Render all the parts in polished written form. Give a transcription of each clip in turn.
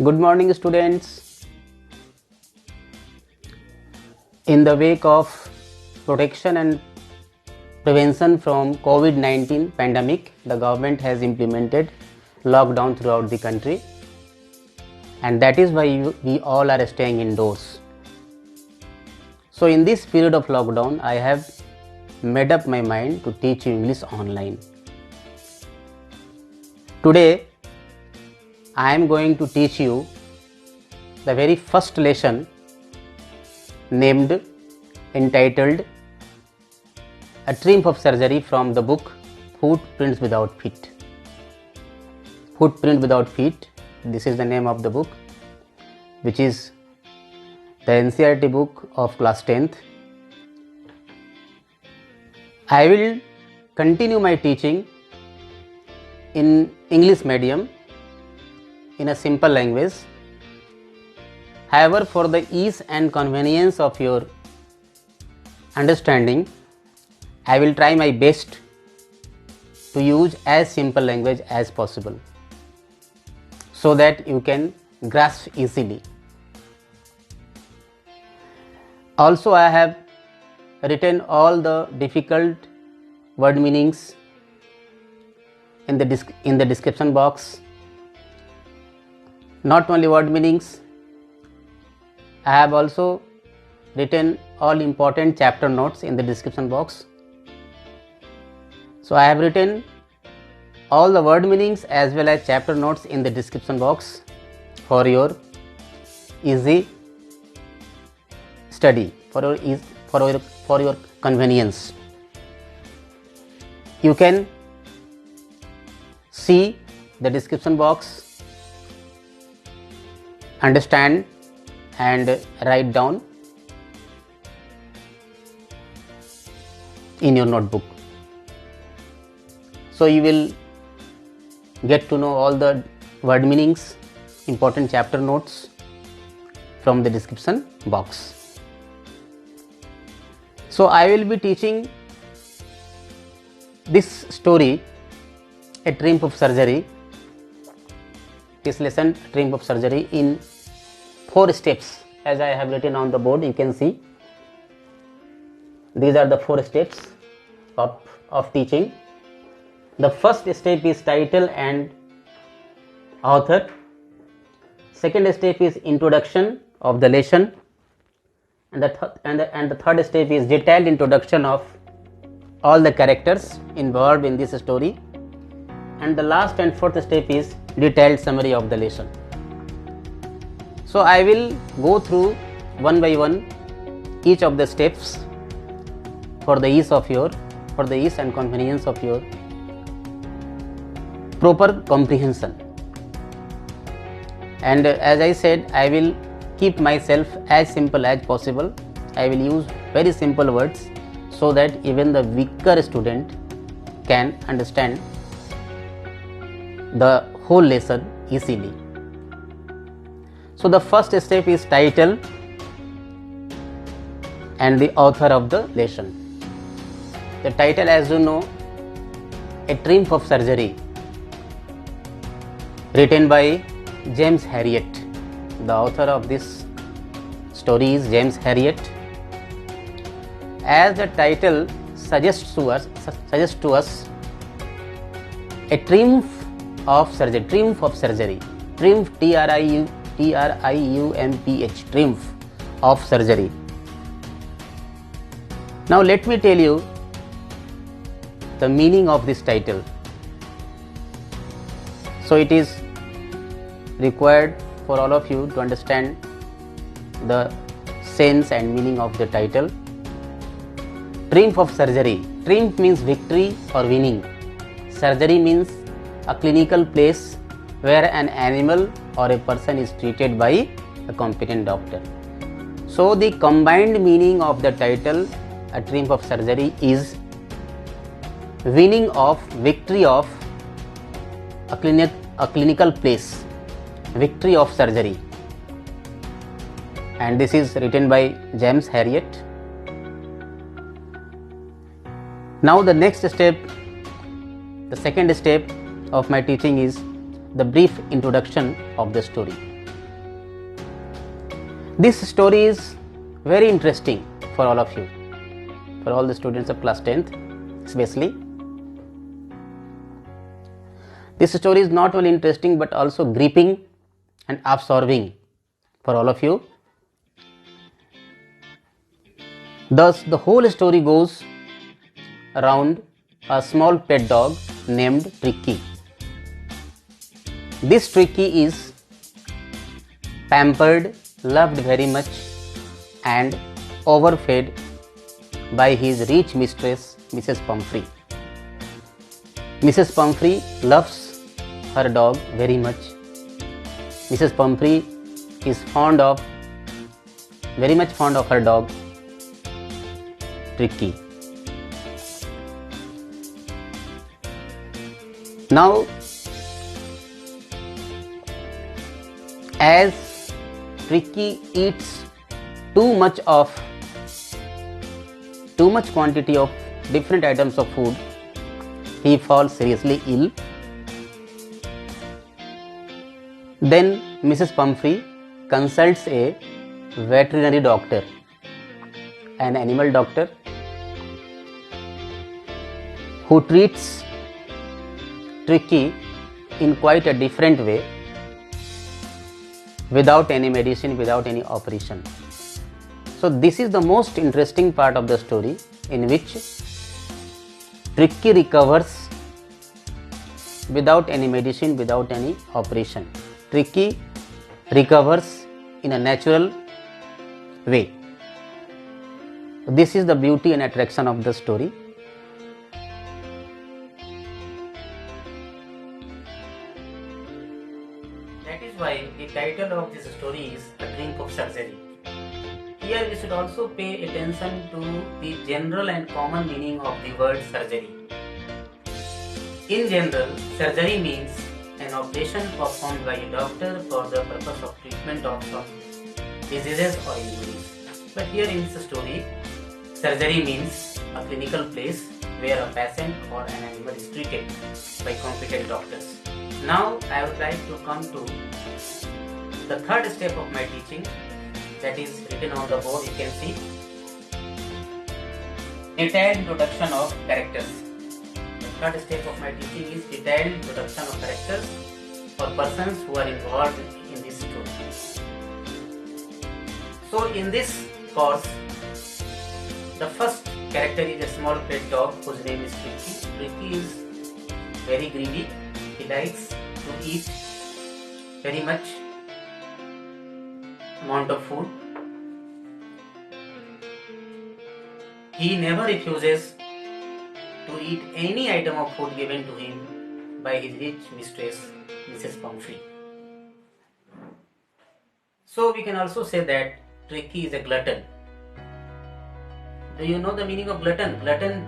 Good morning, students. In the wake of protection and prevention from COVID-19 pandemic, the government has implemented lockdown throughout the country, and that is why we all are staying indoors. So in this period of lockdown, I have made up my mind to teach you English online. Today, I am going to teach you the very first lesson entitled A Triumph of Surgery from the book Footprints Without Feet. Footprint Without Feet, this is the name of the book, which is the NCERT book of class 10th. I will continue my teaching in English medium in a simple language. However, for the ease and convenience of your understanding, I will try my best to use as simple language as possible so that you can grasp easily. Also, I have written all the difficult word meanings in the description box. Not only word meanings, I have also written all important chapter notes in the description box. So I have written all the word meanings as well as chapter notes in the description box for your easy study, for your convenience. You can see the description box, understand and write down in your notebook. So you will get to know all the word meanings, important chapter notes from the description box. So I will be teaching this story, A Triumph of Surgery, this lesson, Triumph of Surgery, in 4 steps, as I have written on the board. You can see these are the 4 steps of teaching. The first step is title and author. Second step is introduction of the lesson, and the third step is detailed introduction of all the characters involved in this story, and the last and fourth step is detailed summary of the lesson. So I will go through one by one each of the steps for the ease and convenience of your proper comprehension. And as I said, I will keep myself as simple as possible. I will use very simple words so that even the weaker student can understand the whole lesson easily. So the first step is title and the author of the lesson. The title, as you know, A Triumph of Surgery, written by James Herriot. The author of this story is James Herriot. As the title suggests to us, a triumph of surgery, triumph, Triumph, triumph of surgery. Now let me tell you the meaning of this title. So it is required for all of you to understand the sense and meaning of the title. Triumph of surgery. Triumph means victory or winning. Surgery means a clinical place where an animal or a person is treated by a competent doctor. So the combined meaning of the title, A Triumph of Surgery, is winning of, victory of a clinical place, victory of surgery. And this is written by James Herriot. Now the next step, the second step of my teaching is the brief introduction of the story. This story is very interesting for all of you, for all the students of class 10th especially. This story is not only interesting but also gripping and absorbing for all of you. Thus, the whole story goes around a small pet dog named Tricky. This Tricky is pampered, loved very much, and overfed by his rich mistress, Mrs. Pumphrey. Mrs. Pumphrey loves her dog very much. Mrs. Pumphrey is very much fond of her dog, Tricky. Now, as Tricky eats too much quantity of different items of food, he falls seriously ill. Then Mrs. Pumphrey consults a veterinary doctor, an animal doctor, who treats Tricky in quite a different way, without any medicine, without any operation. So this is the most interesting part of the story, in which Tricky recovers without any medicine, without any operation. Tricky recovers in a natural way. This is the beauty and attraction of the story. That is why the title of this story is A Drink of Surgery. Here we should also pay attention to the general and common meaning of the word surgery. In general, surgery means an operation performed by a doctor for the purpose of treatment of some diseases or injuries. But here in this story, surgery means a clinical place where a patient or an animal is treated by competent doctors. Now I would like to come to the third step of my teaching, that is written on the board. You can see detailed introduction of characters. The third step of my teaching is detailed introduction of characters for persons who are involved in this story. So in this course, the first character is a small pet dog whose name is Tricky. Tricky is very greedy. He likes to eat very much amount of food. He never refuses to eat any item of food given to him by his rich mistress, Mrs. Pumphrey. So we can also say that Tricky is a glutton. Do you know the meaning of glutton? Glutton,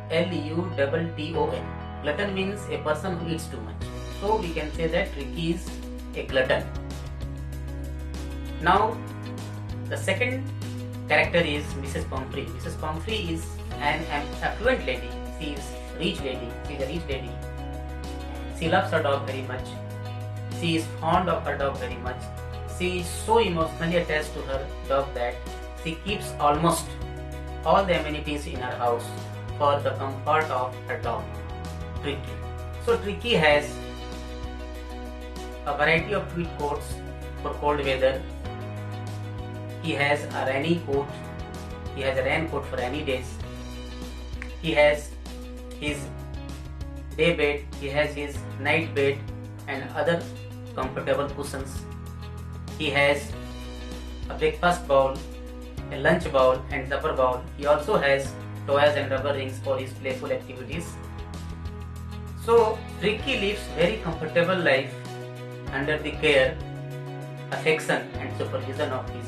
Glutton. Glutton means a person who eats too much. So we can say that Tricky is a glutton. Now, the second character is Mrs. Pumphrey. Mrs. Pumphrey is an affluent lady. She is a rich lady. She loves her dog very much. She is fond of her dog very much. She is so emotionally attached to her dog that she keeps almost all the amenities in her house for the comfort of her dog, Tricky. So Tricky has a variety of tweed coats for cold weather. He has a rainy coat. He has a rain coat for rainy days. He has his day bed. He has his night bed and other comfortable cushions. He has a breakfast bowl, a lunch bowl and supper bowl. He also has toys and rubber rings for his playful activities. So Tricky lives very comfortable life under the care, affection and supervision of his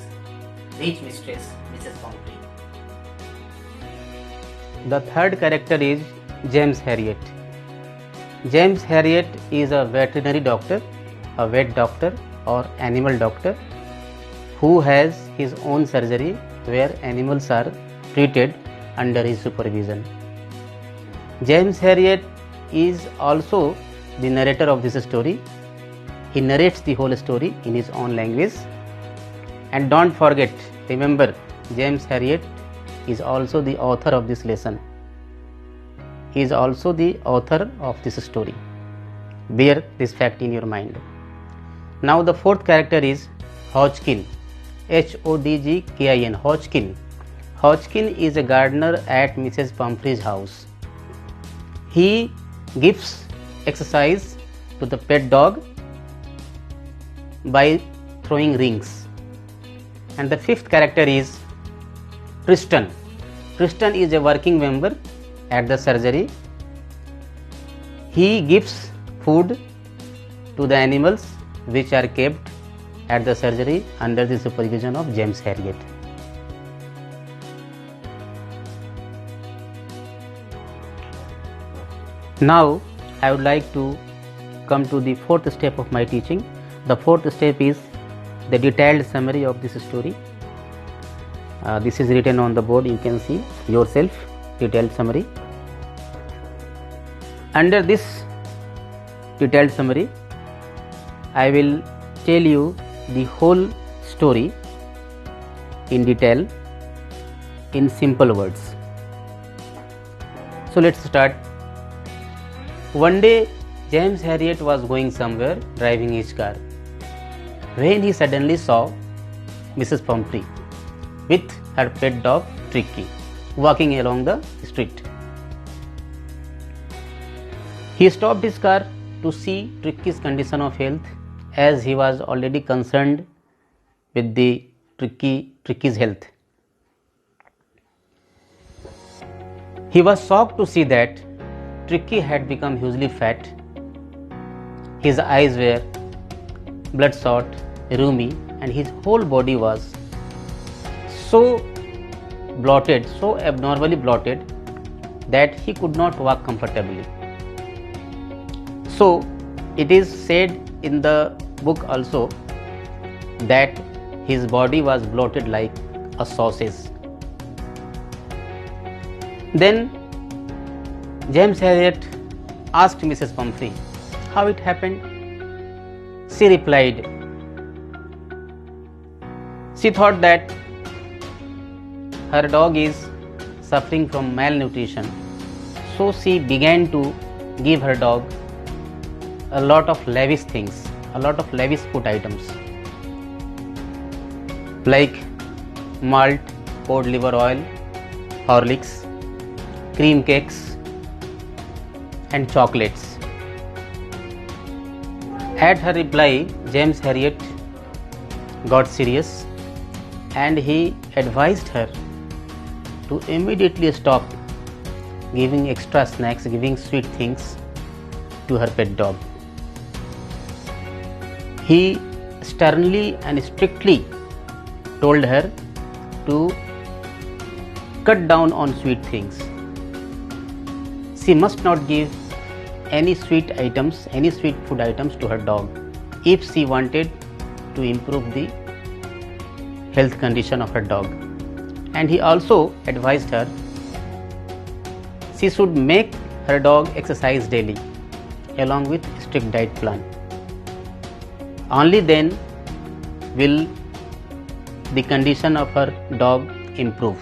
rich mistress, Mrs. Pumphrey. The third character is James Herriot. James Herriot is a veterinary doctor, a vet doctor or animal doctor who has his own surgery where animals are treated under his supervision. James Herriot is also the narrator of this story. He narrates the whole story in his own language. And don't forget, remember, James Herriot is also the author of this lesson. He is also the author of this story. Bear this fact in your mind. Now the fourth character is Hodgkin. Hodgkin. Hodgkin. Hodgkin is a gardener at Mrs. Pumphrey's house. He gives exercise to the pet dog by throwing rings. And the fifth character is Tristan. Tristan is a working member at the surgery. He gives food to the animals which are kept at the surgery under the supervision of James Herriot. Now I would like to come to the fourth step of my teaching. The fourth step is the detailed summary of this story. This is written on the board, you can see yourself, detailed summary. Under this detailed summary, I will tell you the whole story in detail in simple words. So let's start. One day James Herriot was going somewhere driving his car, when he suddenly saw Mrs. Pumphrey with her pet dog Tricky walking along the street. He stopped his car to see Tricky's condition of health, as he was already concerned with the Tricky's health. He was shocked to see that Tricky had become hugely fat. His eyes were bloodshot, rheumy, and his whole body was so bloated, so abnormally bloated, that he could not walk comfortably. So it is said in the book also that his body was bloated like a sausage. Then James Herriot asked Mrs. Pumphrey how it happened. She replied, she thought that her dog is suffering from malnutrition, so she began to give her dog a lot of lavish things, a lot of lavish food items like malt, cod liver oil, Horlicks, cream cakes and chocolates. At her reply, James Herriot got serious and he advised her to immediately stop giving extra snacks, giving sweet things to her pet dog. He sternly and strictly told her to cut down on sweet things. She must not give any sweet items, any sweet food items to her dog if she wanted to improve the health condition of her dog. And he also advised her she should make her dog exercise daily along with strict diet plan. Only then will the condition of her dog improve.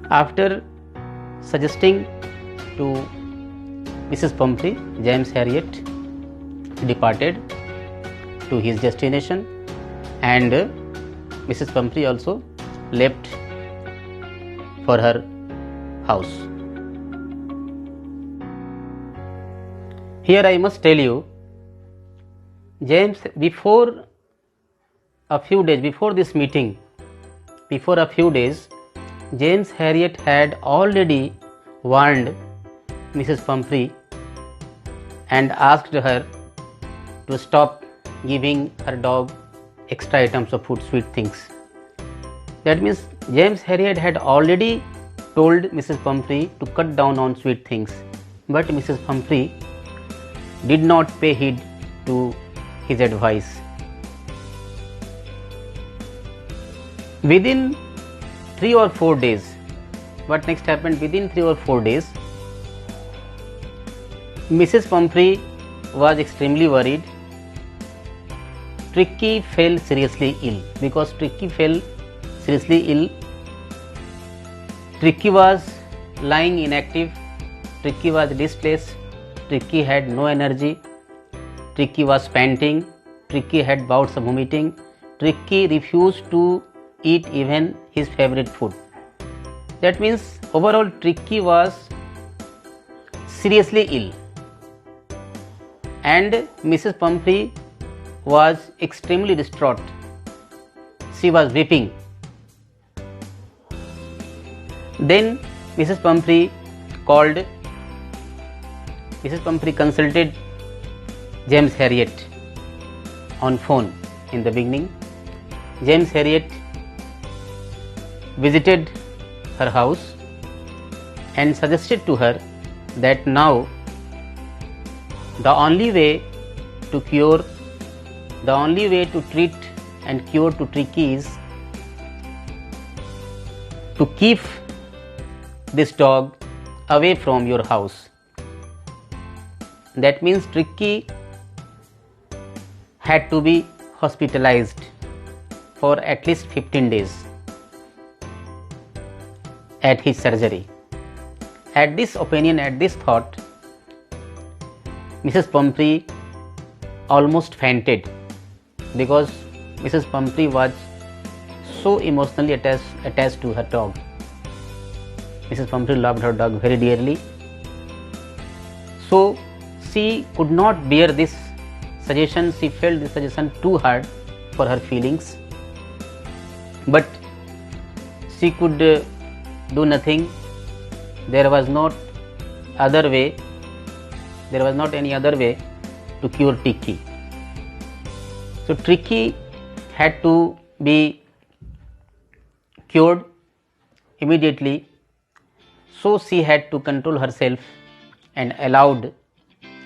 After suggesting to Mrs. Pumphrey, James Herriot departed to his destination, and Mrs. Pumphrey also left for her house. Here I must tell you, James, before this meeting, James Herriot had already warned Mrs. Pumphrey and asked her to stop giving her dog extra items of food, sweet things. That means James Herriot had already told Mrs. Pumphrey to cut down on sweet things, but Mrs. Pumphrey did not pay heed to his advice. Within 3 or 4 days, what next happened? Within 3 or 4 days, Mrs. Pumphrey was extremely worried. Tricky fell seriously ill. Because Tricky fell seriously ill, Tricky was lying inactive, Tricky was listless, Tricky had no energy, Tricky was panting, Tricky had bouts of vomiting, Tricky refused to eat even his favorite food. That means overall Tricky was seriously ill, and Mrs. Pumphrey was extremely distraught. She was weeping. Then Mrs. Pumphrey consulted James Herriot on phone in the beginning. James Herriot visited her house and suggested to her that now the only way to treat and cure to Tricky is to keep this dog away from your house. That means Tricky had to be hospitalized for at least 15 days at his surgery. At this opinion, at this thought, Mrs. Pumphrey almost fainted, because Mrs. Pumphrey was so emotionally attached to her dog. Mrs. Pumphrey loved her dog very dearly. So she could not bear this suggestion. She felt this suggestion too hard for her feelings. But she could do nothing. There was not any other way to cure Tricky. So Tricky had to be cured immediately. So she had to control herself and allowed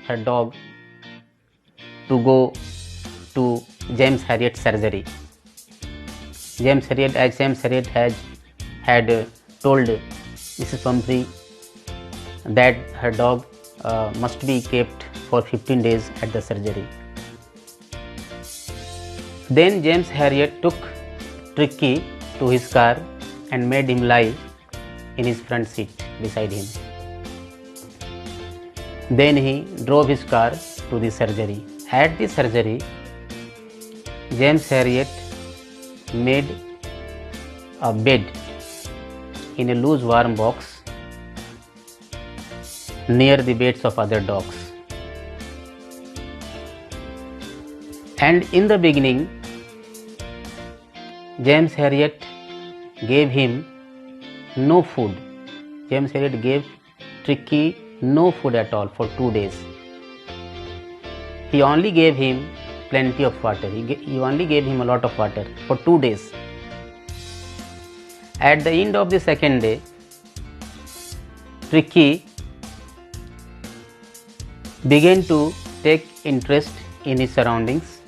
her dog to go to James Herriot's surgery. James Herriot had told Mrs. Pumphrey that her dog must be kept for 15 days at the surgery. Then James Herriot took Tricky to his car and made him lie in his front seat beside him. Then he drove his car to the surgery. At the surgery, James Herriot made a bed in a loose warm box near the beds of other dogs. And in the beginning, James Herriot gave him no food. James Herriot gave Tricky no food at all for 2 days. He only gave him plenty of water. He only gave him a lot of water for 2 days. At the end of the second day, Tricky began to take interest in his surroundings,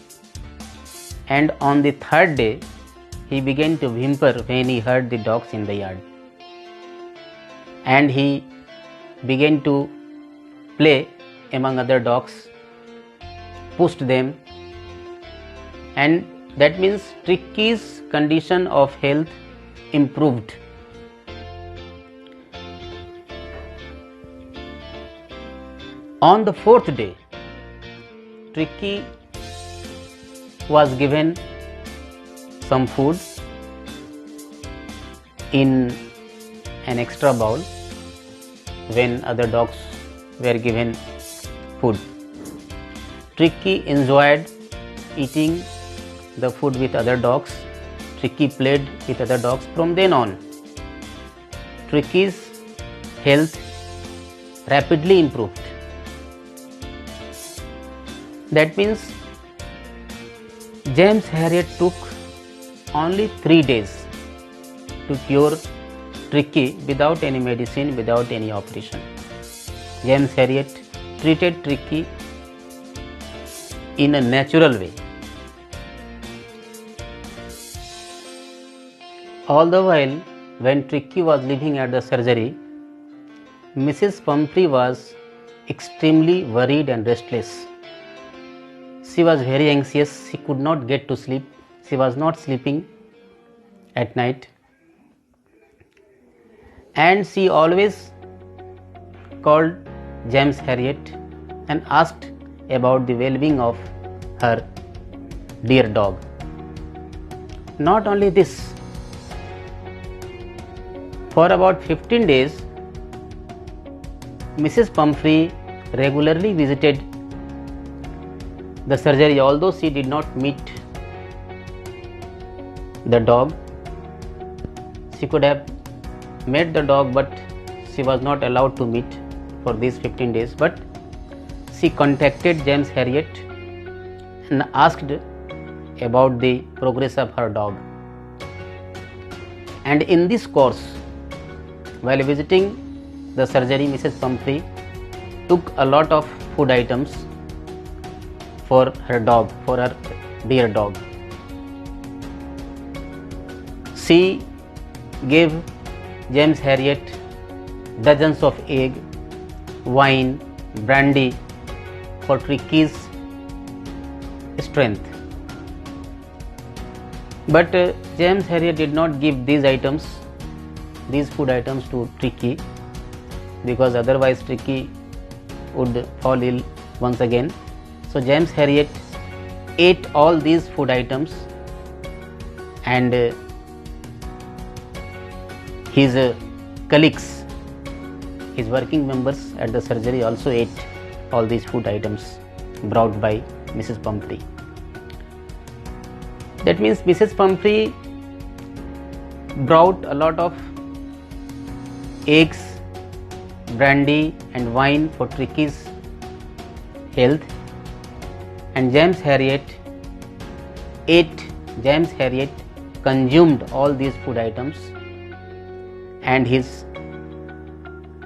and on the third day, he began to whimper when he heard the dogs in the yard. And he began to play among other dogs, pushed them, and that means Tricky's condition of health improved. On the fourth day, Tricky was given some food in an extra bowl when other dogs were given food. Tricky enjoyed eating the food with other dogs. Tricky played with other dogs. From then on, Tricky's health rapidly improved. That means James Herriot took only 3 days to cure Tricky without any medicine, without any operation. James Herriot treated Tricky in a natural way. All the while, when Tricky was living at the surgery, Mrs. Pumphrey was extremely worried and restless. She was very anxious. She could not get to sleep. She was not sleeping at night. And she always called James Herriot and asked about the well-being of her dear dog. Not only this, for about 15 days, Mrs. Pumphrey regularly visited the surgery, although she did not meet the dog. She could have met the dog, but she was not allowed to meet for these 15 days. But she contacted James Herriot and asked about the progress of her dog. And in this course, while visiting the surgery, Mrs. Pumphrey took a lot of food items for her dog, for her dear dog. She gave James Herriot dozens of eggs, wine, brandy for Tricky's strength. But James Herriot did not give these food items to Tricky, because otherwise Tricky would fall ill once again. So James Herriot ate all these food items, and his colleagues, his working members at the surgery also ate all these food items brought by Mrs. Pumphrey. That means Mrs. Pumphrey brought a lot of eggs, brandy and wine for Tricky's health, and James Herriot consumed all these food items, and his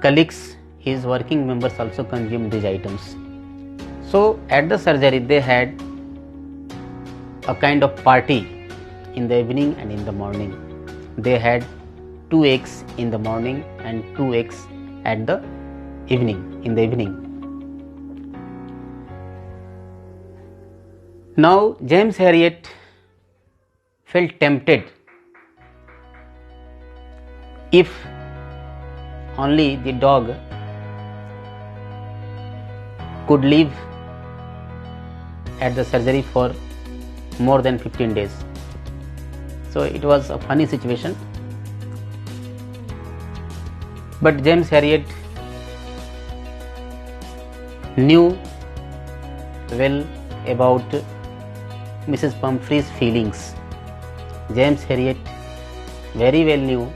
colleagues, his working members also consumed these items. So at the surgery they had a kind of party in the evening and in the morning. They had 2 eggs in the morning and 2 eggs at the evening, in the evening. Now James Herriot felt tempted, if only the dog could live at the surgery for more than 15 days. So it was a funny situation. But James Herriot knew well about Mrs. Pumphrey's feelings. James Herriot very well knew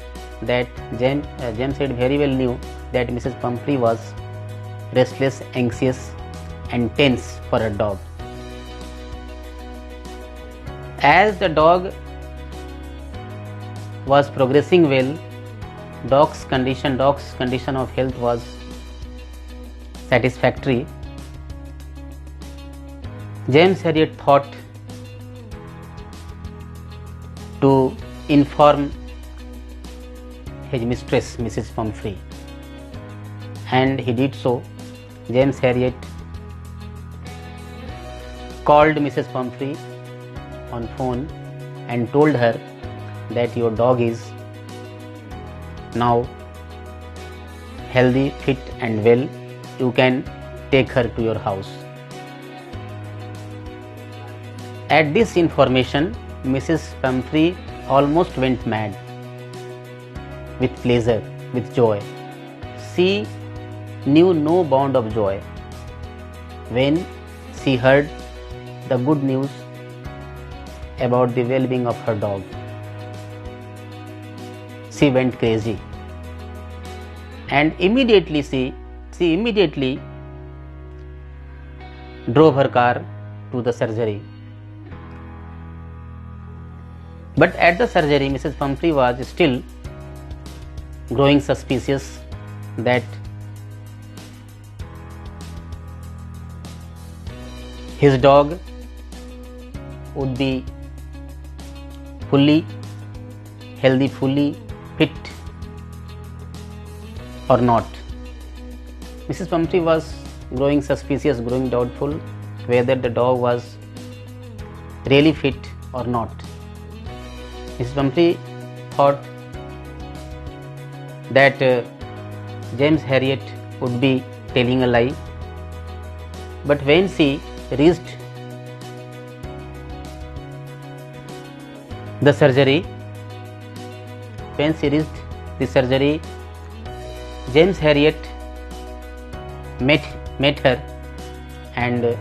that Mrs. Pumphrey was restless, anxious and tense for her dog. As the dog was progressing well, dog's condition of health was satisfactory. James Herriot thought to inform his mistress, Mrs. Pumphrey, and he did so. James Herriot called Mrs. Pumphrey on phone and told her that your dog is now healthy, fit and well. You can take her to your house. At this information, Mrs. Pumphrey almost went mad with pleasure, with joy. She knew no bound of joy when she heard the good news about the well-being of her dog. She went crazy, and immediately she immediately drove her car to the surgery. But at the surgery, Mrs. Pumphrey was still growing suspicious that his dog would be fully healthy, fully fit or not. Mrs. Pumphrey was growing suspicious, growing doubtful whether the dog was really fit or not. Mrs. Pumphrey thought that James Herriot would be telling a lie, but when she reached the surgery, James Herriot met her and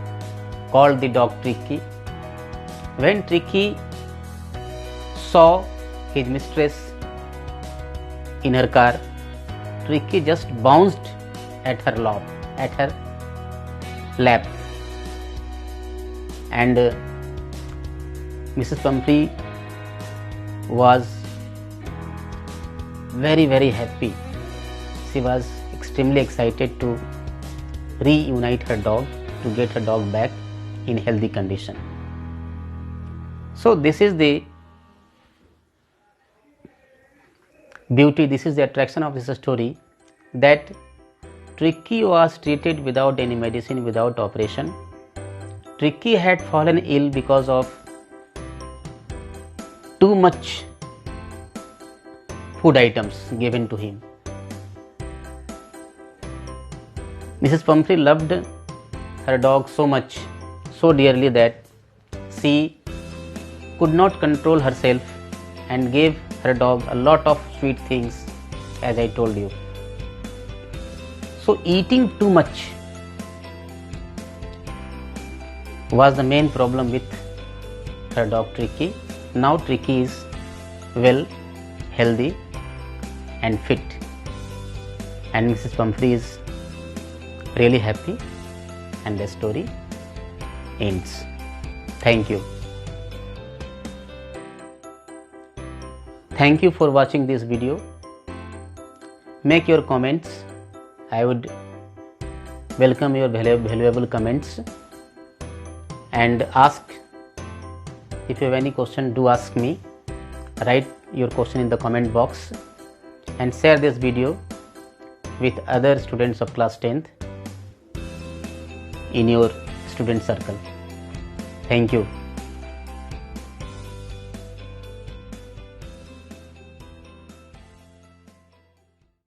called the dog Tricky. When Tricky saw his mistress in her car, Tricky just bounced at her lap, and Mrs. Pumphrey was very happy. She was extremely excited to reunite her dog, to get her dog back in healthy condition. So this is the beauty, this is the attraction of this story, that Tricky was treated without any medicine, without operation. Tricky had fallen ill because of too much food items given to him. Mrs. Pumphrey loved her dog so much, so dearly, that she could not control herself and gave her dog a lot of sweet things, as I told you. So eating too much was the main problem with her dog Tricky. Now Tricky is well, healthy and fit, and Mrs. Pumphrey is really happy, and the story ends. Thank you. Thank you for watching this video. Make your comments. I would welcome your valuable comments, and ask, if you have any question, do ask me. Write your question in the comment box and share this video with other students of class 10th in your student circle. Thank you.